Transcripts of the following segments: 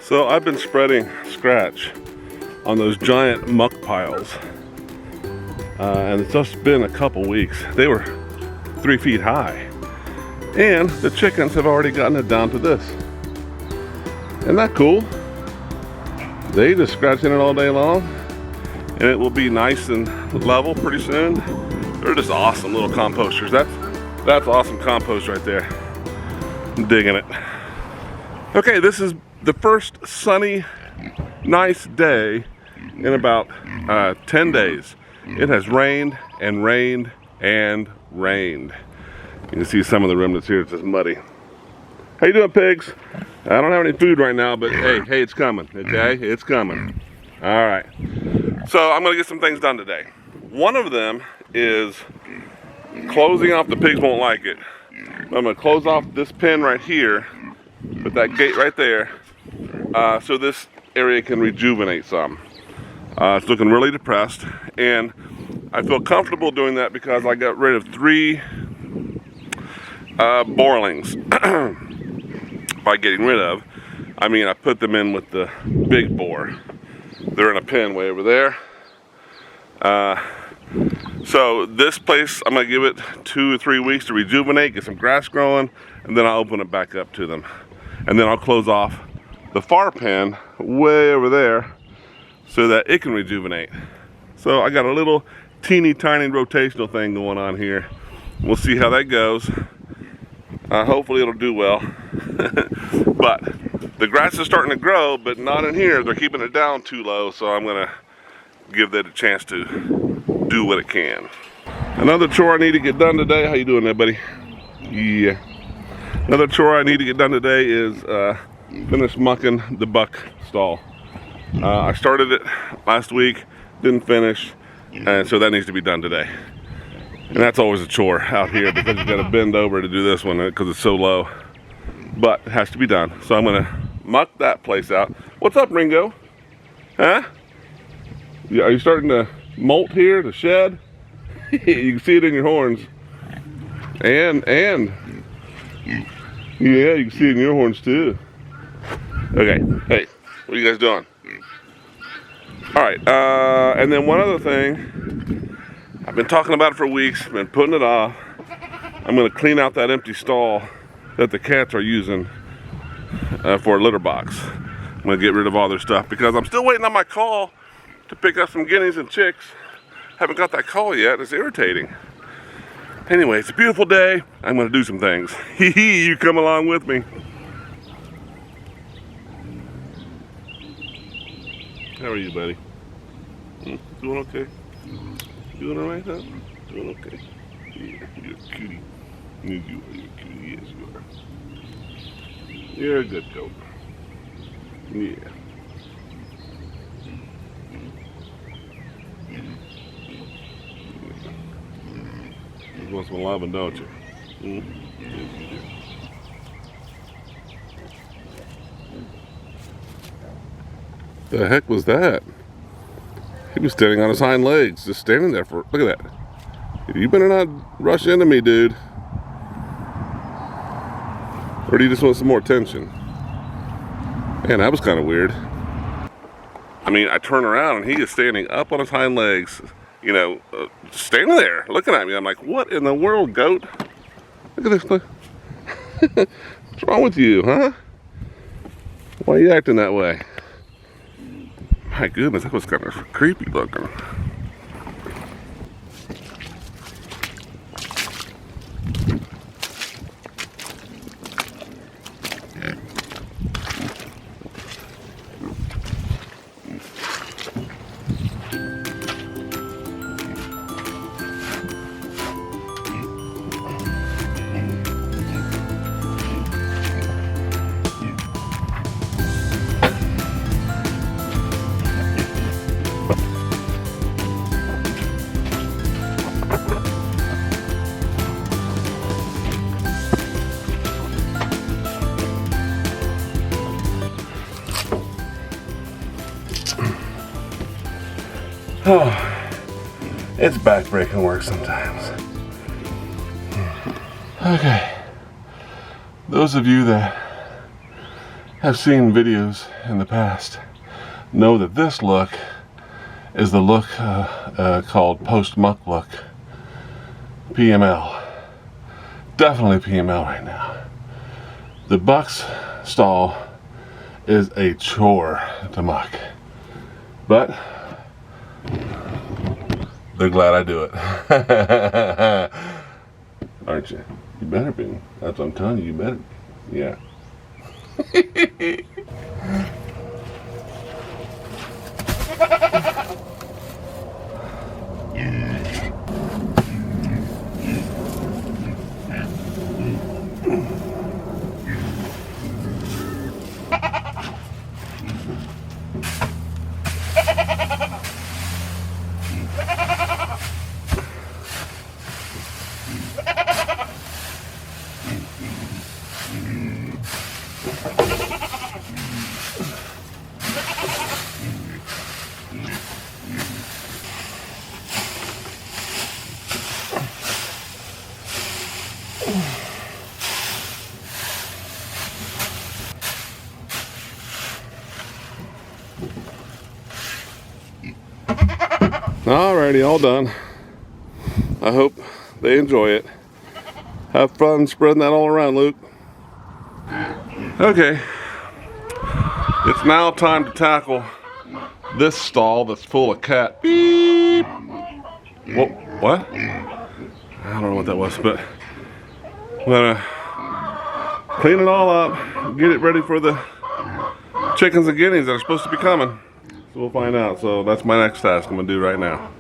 So I've been spreading scratch on those giant muck piles, and it's just been a couple weeks. They were 3 feet high, and the chickens have already gotten it down to this. Isn't that cool? They just scratching it all day long, and it will be nice and level pretty soon. They're just awesome little composters. That's awesome compost right there. I'm digging it. Okay, this is the first sunny, nice day in about 10 days. It has rained and rained and rained. You can see some of the remnants here. It's just muddy. How you doing, pigs? I don't have any food right now, but hey, it's coming, okay? It's coming. All right. So I'm gonna get some things done today. One of them is closing off, the pigs won't like it. I'm gonna close off this pen right here, with that gate right there, so this area can rejuvenate some. It's looking really depressed, and I feel comfortable doing that because I got rid of 3 borlings. By getting rid of, I mean I put them in with the big bore. They're in a pen way over there. So this place, I'm gonna give it 2 or 3 weeks to rejuvenate, get some grass growing, and then I'll open it back up to them. And then I'll close off the far pen way over there so that it can rejuvenate. So I got a little teeny tiny rotational thing going on here. We'll see how that goes. Hopefully it'll do well. But the grass is starting to grow, but not in here. They're keeping it down too low, so I'm gonna give that a chance to do what it can. Another chore I need to get done today. How you doing there, buddy? Yeah. Another chore I need to get done today is finish mucking the buck stall. I started it last week, didn't finish, and so that needs to be done today. And that's always a chore out here because you gotta bend over to do this one because it's so low. But it has to be done. So I'm gonna muck that place out. What's up, Ringo? Huh? Are you starting to molt here, to shed? You can see it in your horns. And yeah, you can see it in your horns too. Okay, hey, what are you guys doing? All right, and then one other thing. I've been talking about it for weeks, been putting it off. I'm gonna clean out that empty stall that the cats are using for a litter box. I'm gonna get rid of all their stuff because I'm still waiting on my call to pick up some guineas and chicks. Haven't got that call yet, it's irritating. Anyway, it's a beautiful day. I'm gonna do some things. You come along with me. How are you, buddy? Doing okay? Doing all right, huh? Doing okay? Yeah, you're a cutie. You are a cutie, yes you are. You're a good goat. Yeah. You want some loving, don't you? Yes, you do. The heck was that? He was standing on his hind legs, just standing there for, look at that. You better not rush into me, dude. Or do you just want some more attention? Man, that was kind of weird. I mean, I turn around and he is standing up on his hind legs, you know, standing there looking at me. I'm like, what in the world, goat? Look at this. Look. What's wrong with you, huh? Why are you acting that way? My goodness, that was kind of creepy looking. Oh, it's backbreaking work sometimes. Okay, those of you that have seen videos in the past know that this look is the look called post-muck look. PML. Definitely PML right now. The buck's stall is a chore to muck. But they're glad I do it. Aren't you? You better be. That's what I'm telling you, you better. Yeah. Alrighty, all done. I hope they enjoy it. Have fun spreading that all around, Luke. Okay, it's now time to tackle this stall that's full of cat. Beep. What? I don't know what that was, but I'm gonna clean it all up, get it ready for the chickens and guineas that are supposed to be coming. So we'll find out. So that's my next task I'm gonna do right now.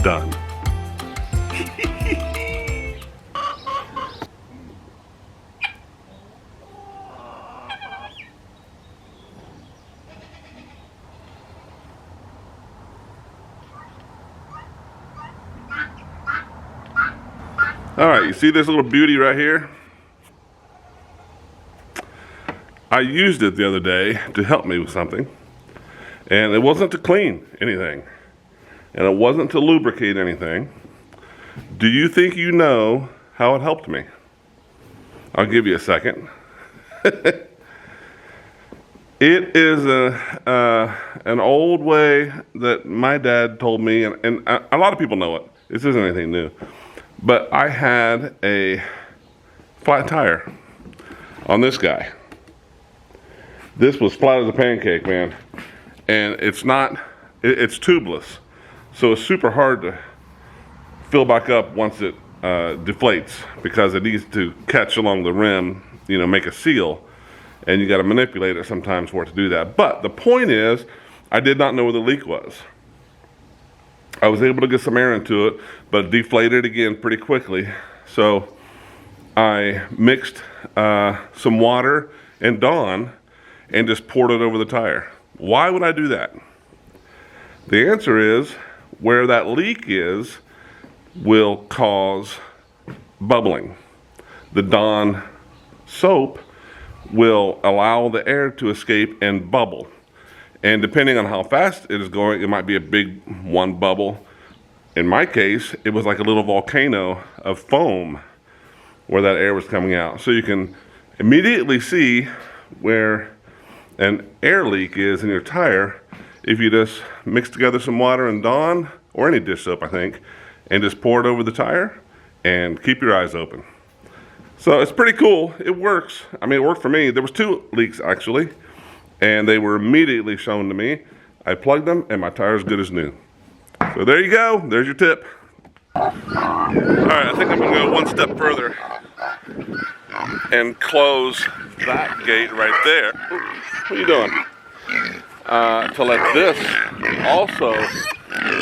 Done. All right, you see this little beauty right here? I used it the other day to help me with something, and it wasn't to clean anything, and it wasn't to lubricate anything. Do you think you know how it helped me? I'll give you a second. It is an old way that my dad told me, and a lot of people know it. This isn't anything new. But I had a flat tire on this guy. This was flat as a pancake, man. And it's tubeless. So it's super hard to fill back up once it deflates, because it needs to catch along the rim, you know, make a seal. And you got to manipulate it sometimes for it to do that. But the point is, I did not know where the leak was. I was able to get some air into it, but it deflated again pretty quickly. So I mixed some water and Dawn and just poured it over the tire. Why would I do that? The answer is, where that leak is will cause bubbling. The Dawn soap will allow the air to escape and bubble. And depending on how fast it is going, it might be a big one bubble. In my case, it was like a little volcano of foam where that air was coming out. So you can immediately see where an air leak is in your tire if you just mix together some water and Dawn, or any dish soap, I think, and just pour it over the tire and keep your eyes open. So it's pretty cool. It works. I mean, it worked for me. There was 2 leaks actually, and they were immediately shown to me. I plugged them and my tire's good as new. So there you go. There's your tip. All right, I think I'm gonna go one step further and close that gate right there. What are you doing? To let this also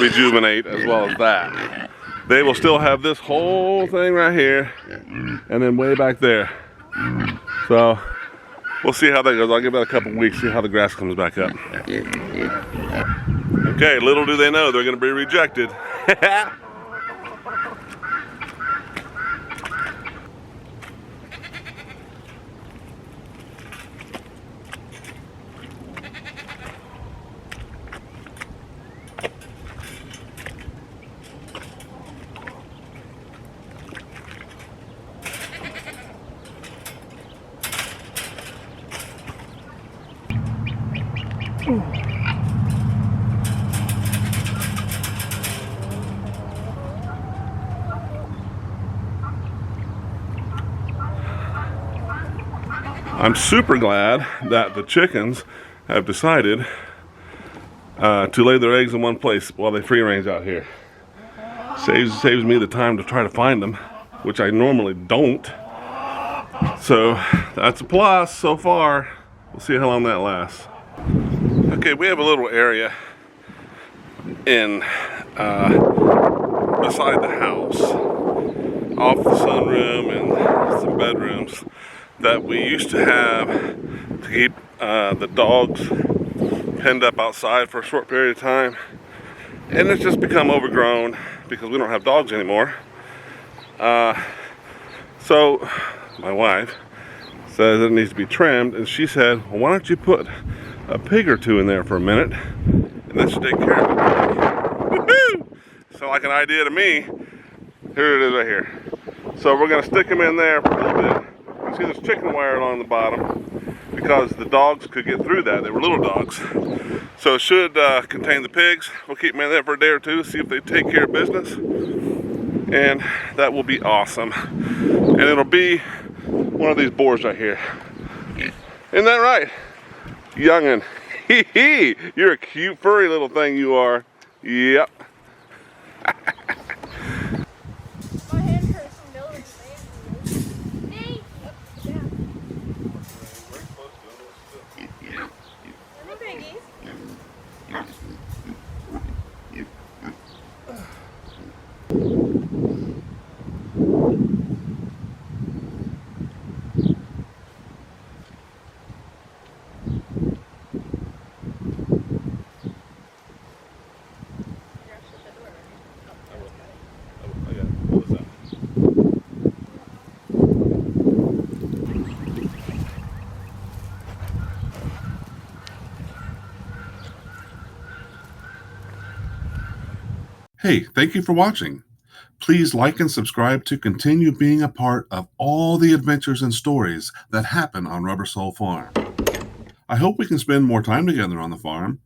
rejuvenate as well as that. they will still have this whole thing right here and then way back there. So we'll see how that goes. I'll give it a couple weeks, see how the grass comes back up. Okay, little do they know they're going to be rejected. I'm super glad that the chickens have decided to lay their eggs in one place while they free range out here. Saves me the time to try to find them, which I normally don't. So that's a plus so far. We'll see how long that lasts. Okay, we have a little area in beside the house, off the sunroom and some bedrooms, that we used to have to keep the dogs penned up outside for a short period of time, and it's just become overgrown because we don't have dogs anymore. So my wife says it needs to be trimmed, and she said, well, why don't you put a pig or two in there for a minute and that should take care of it. Woohoo! Sound like an idea to me. Here it is right here. So we're going to stick them in there for a little bit. See, there's chicken wire along the bottom because the dogs could get through that. They were little dogs. So it should contain the pigs. We'll keep them in there for a day or two, see if they take care of business. And that will be awesome. And it'll be one of these boars right here. Isn't that right? Youngin'. Hee hee! You're a cute, furry little thing, you are. Yep. Hey, thank you for watching. Please like and subscribe to continue being a part of all the adventures and stories that happen on Rubber Soul Farm. I hope we can spend more time together on the farm,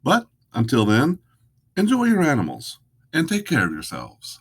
but until then, enjoy your animals and take care of yourselves.